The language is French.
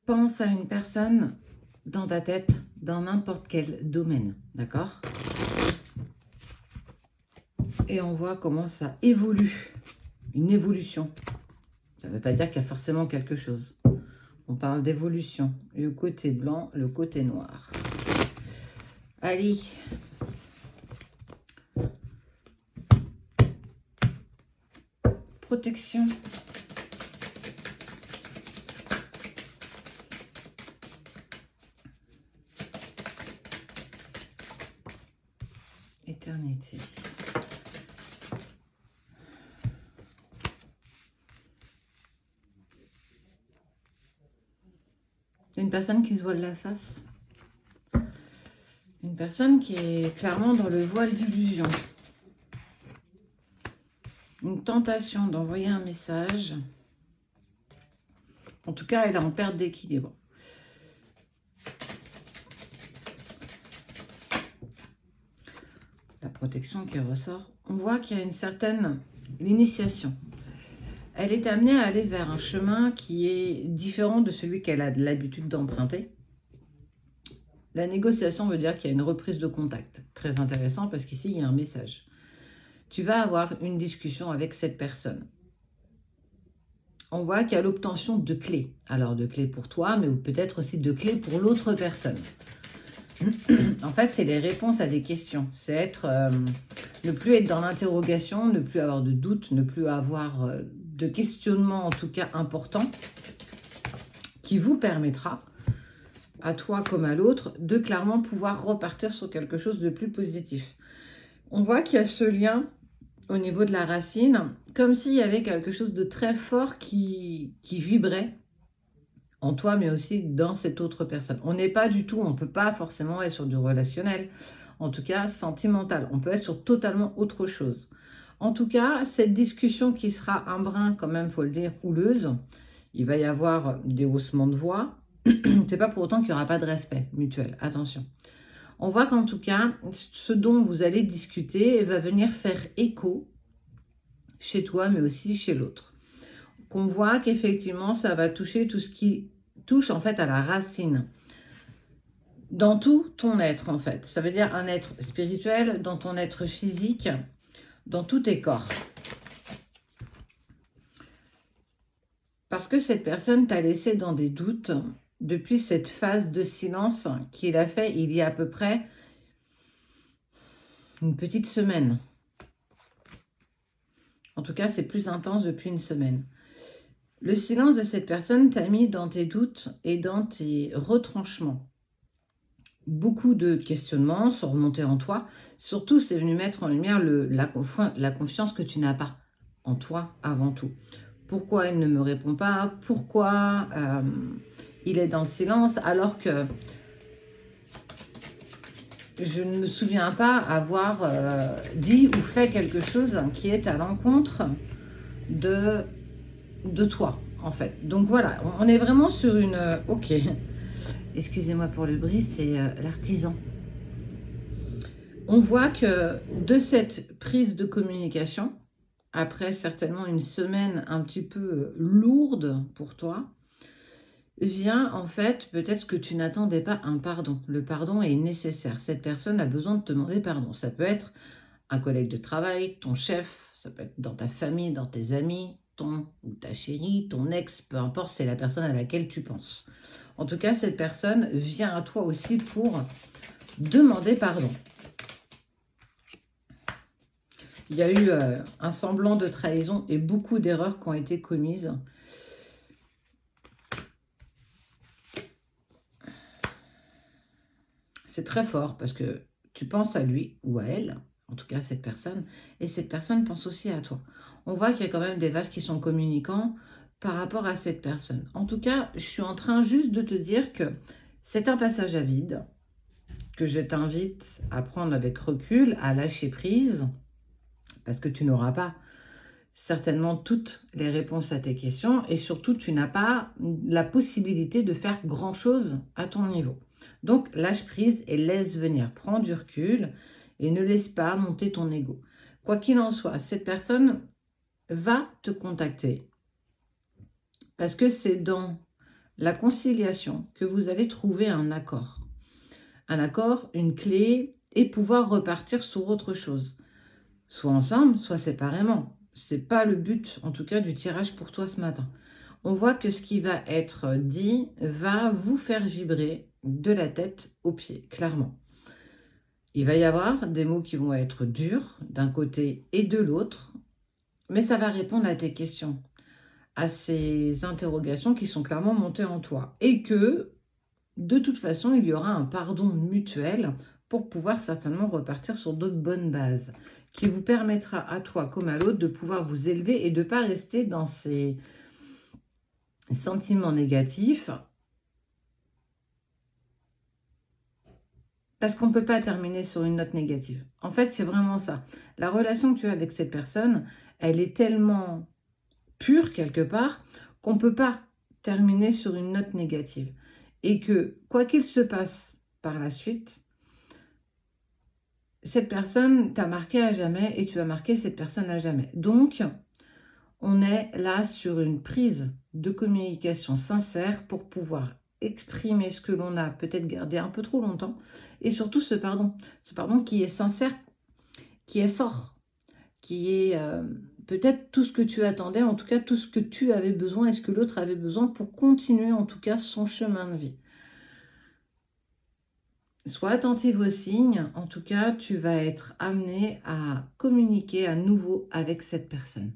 Pense à une personne dans ta tête, dans n'importe quel domaine, d'accord? Et on voit comment ça évolue, une évolution. Ça ne veut pas dire qu'il y a forcément quelque chose. On parle d'évolution, le côté blanc, le côté noir. Allez. Protection. Éternité. Une personne qui se voile la face. Une personne qui est clairement dans le voile d'illusion. Une tentation d'envoyer un message. En tout cas, elle est en perte d'équilibre. La protection qui ressort. On voit qu'il y a une certaine initiation. Elle est amenée à aller vers un chemin qui est différent de celui qu'elle a l'habitude d'emprunter. La négociation veut dire qu'il y a une reprise de contact. Très intéressant parce qu'ici, il y a un message. Tu vas avoir une discussion avec cette personne. On voit qu'il y a l'obtention de clés. Alors, de clés pour toi, mais peut-être aussi de clés pour l'autre personne. En fait, c'est les réponses à des questions. C'est être, ne plus être dans l'interrogation, ne plus avoir de doutes, ne plus avoir de questionnement, en tout cas important, qui vous permettra, à toi comme à l'autre, de clairement pouvoir repartir sur quelque chose de plus positif. On voit qu'il y a ce lien au niveau de la racine, comme s'il y avait quelque chose de très fort qui vibrait en toi, mais aussi dans cette autre personne. On n'est pas du tout, on ne peut pas forcément être sur du relationnel, en tout cas sentimental. On peut être sur totalement autre chose. En tout cas, cette discussion qui sera un brin, quand même, faut le dire, houleuse, il va y avoir des haussements de voix. C'est pas pour autant qu'il n'y aura pas de respect mutuel, attention. On voit qu'en tout cas, ce dont vous allez discuter va venir faire écho chez toi, mais aussi chez l'autre. Qu'on voit qu'effectivement, ça va toucher tout ce qui touche en fait à la racine. Dans tout ton être, en fait. Ça veut dire un être spirituel, dans ton être physique, dans tous tes corps. Parce que cette personne t'a laissé dans des doutes depuis cette phase de silence qu'il a fait il y a à peu près une petite semaine. En tout cas, c'est plus intense depuis une semaine. Le silence de cette personne t'a mis dans tes doutes et dans tes retranchements. Beaucoup de questionnements sont remontés en toi. Surtout, c'est venu mettre en lumière la confiance que tu n'as pas en toi avant tout. Pourquoi il ne me répond pas? Pourquoi il est dans le silence alors que je ne me souviens pas avoir dit ou fait quelque chose qui est à l'encontre de toi, en fait. Donc voilà, on est vraiment sur une... ok, excusez-moi pour le bruit, c'est l'artisan. On voit que de cette prise de communication, après certainement une semaine un petit peu lourde pour toi, vient en fait peut-être ce que tu n'attendais pas, un pardon. Le pardon est nécessaire. Cette personne a besoin de te demander pardon. Ça peut être un collègue de travail, ton chef, ça peut être dans ta famille, dans tes amis, ton ou ta chérie, ton ex, peu importe, c'est la personne à laquelle tu penses. En tout cas, cette personne vient à toi aussi pour demander pardon. Il y a eu un semblant de trahison et beaucoup d'erreurs qui ont été commises. C'est très fort parce que tu penses à lui ou à elle, en tout cas à cette personne, et cette personne pense aussi à toi. On voit qu'il y a quand même des vases qui sont communicants par rapport à cette personne. En tout cas, je suis en train juste de te dire que c'est un passage à vide, que je t'invite à prendre avec recul, à lâcher prise, parce que tu n'auras pas certainement toutes les réponses à tes questions, et surtout, tu n'as pas la possibilité de faire grand-chose à ton niveau. Donc, lâche prise et laisse venir. Prends du recul et ne laisse pas monter ton ego. Quoi qu'il en soit, cette personne va te contacter parce que c'est dans la conciliation, que vous allez trouver un accord. Un accord, une clé, et pouvoir repartir sur autre chose. Soit ensemble, soit séparément. C'est pas le but, en tout cas, du tirage pour toi ce matin. On voit que ce qui va être dit va vous faire vibrer de la tête aux pieds, clairement. Il va y avoir des mots qui vont être durs d'un côté et de l'autre, mais ça va répondre à tes questions, à ces interrogations qui sont clairement montées en toi. Et que, de toute façon, il y aura un pardon mutuel pour pouvoir certainement repartir sur d'autres bonnes bases, qui vous permettra à toi comme à l'autre de pouvoir vous élever et de ne pas rester dans ces sentiments négatifs. Parce qu'on ne peut pas terminer sur une note négative. En fait, c'est vraiment ça. La relation que tu as avec cette personne, elle est tellement pure quelque part qu'on ne peut pas terminer sur une note négative. Et que, quoi qu'il se passe par la suite, cette personne t'a marqué à jamais et tu as marqué cette personne à jamais. Donc, on est là sur une prise de communication sincère pour pouvoir exprimer ce que l'on a peut-être gardé un peu trop longtemps et surtout ce pardon qui est sincère, qui est fort, qui est peut-être tout ce que tu attendais, en tout cas tout ce que tu avais besoin et ce que l'autre avait besoin pour continuer en tout cas son chemin de vie. Sois attentive aux signes, en tout cas tu vas être amené à communiquer à nouveau avec cette personne.